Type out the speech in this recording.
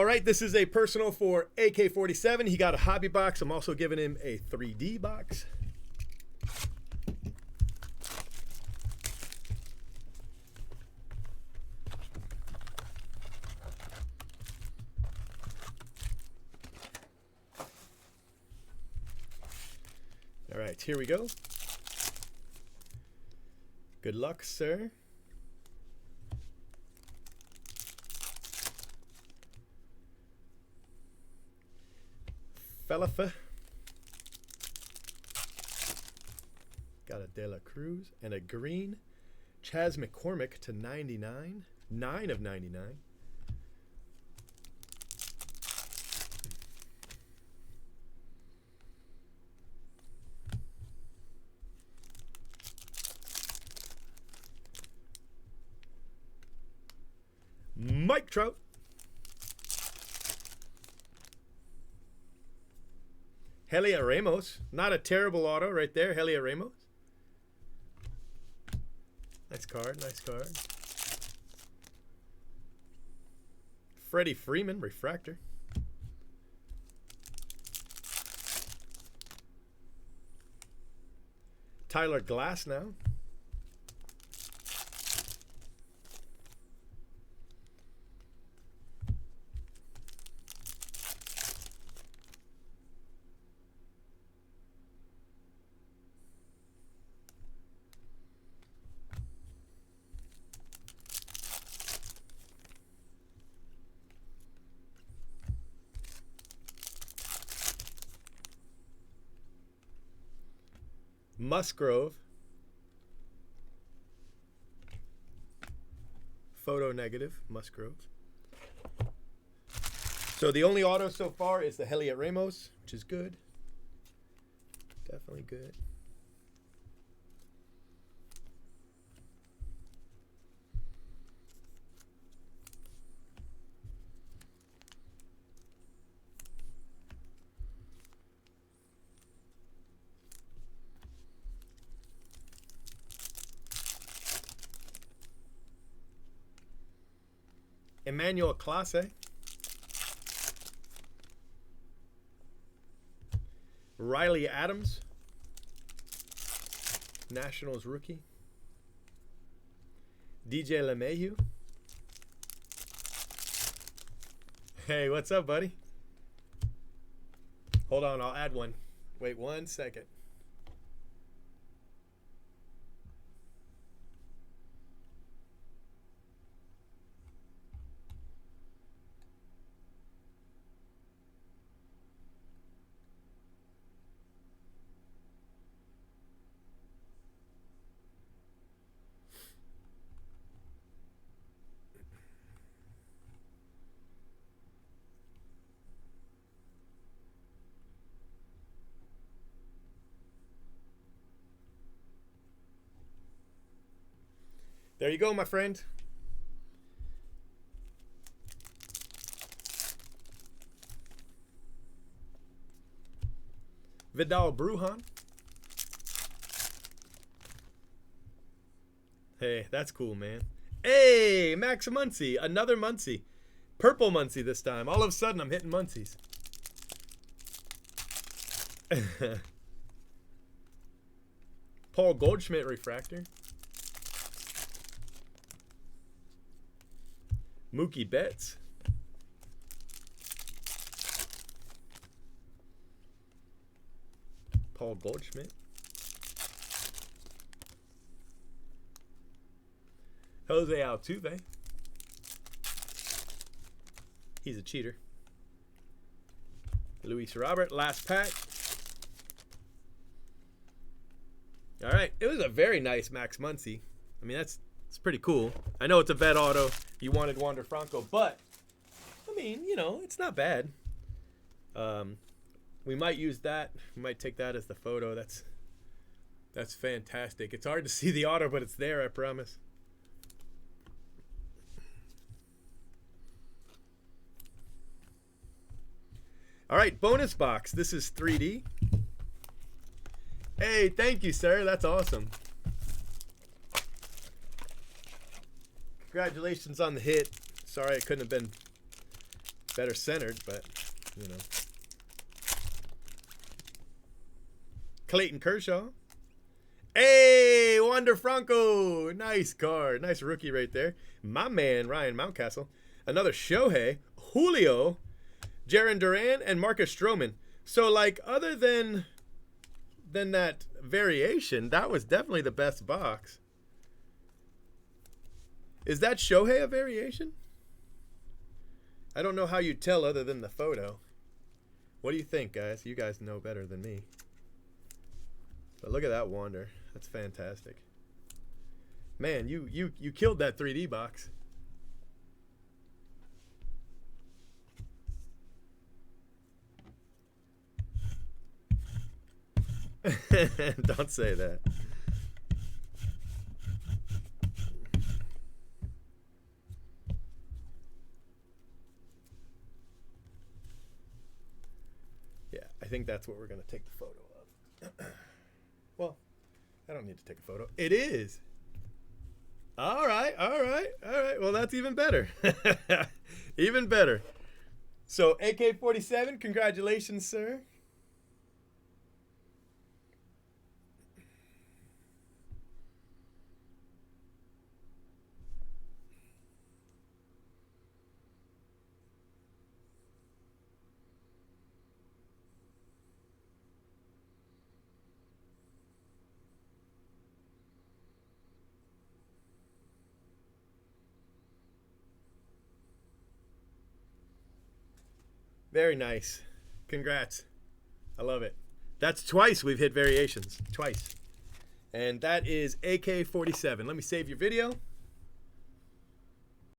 right, this is a personal for AK47. He got a hobby box. I'm also giving him a 3D box. All right, here we go. Good luck, sir. Felifa. Got a De La Cruz and a green. Chaz McCormick to 99. 9 of 99. Mike Trout. Helia Ramos. Not a terrible auto right there. Helia Ramos. Nice card. Nice card. Freddie Freeman. Refractor. Tyler Glass now. Musgrove. Photo negative, Musgrove. So the only auto so far is the Helia Ramos, which is good. Definitely good. Emmanuel Clase. Riley Adams. Nationals rookie. DJ LeMahieu. Hey, what's up, buddy? Hold on, I'll add one. Wait 1 second. There you go, my friend. Vidal Brujan. Hey, that's cool, man. Hey, Max Muncy. Another Muncy. Purple Muncy this time. All of a sudden, I'm hitting Muncies. Paul Goldschmidt refractor. Mookie Betts. Paul Goldschmidt. Jose Altuve. He's a cheater. Luis Robert, last pack. All right, it was a very nice Max Muncy. I mean, it's pretty cool. I know it's a vet auto. You wanted Wander Franco, but I mean, you know, it's not bad. We might use that. We might take that as the photo. That's fantastic. It's hard to see the auto, but it's there, I promise. All right, bonus box. This is 3D. Hey, thank you, sir. That's awesome. Congratulations on the hit. Sorry it couldn't have been better centered, but, you know. Clayton Kershaw. Hey, Wander Franco. Nice card. Nice rookie right there. My man, Ryan Mountcastle. Another Shohei. Julio. Jaron Duran and Marcus Stroman. So, like, other than that variation, that was definitely the best box. Is that Shohei a variation? I don't know how you tell other than the photo. What do you think, guys? You guys know better than me. But look at that Wander. That's fantastic. Man, you killed that 3D box. Don't say that. Yeah, I think that's what we're going to take the photo of. Well, I don't need to take a photo. It is. All right. Well, that's even better. Even better. So, AK47, congratulations, sir. Very nice. Congrats. I love it. That's twice we've hit variations. Twice. And that is AK47. Let me save your video.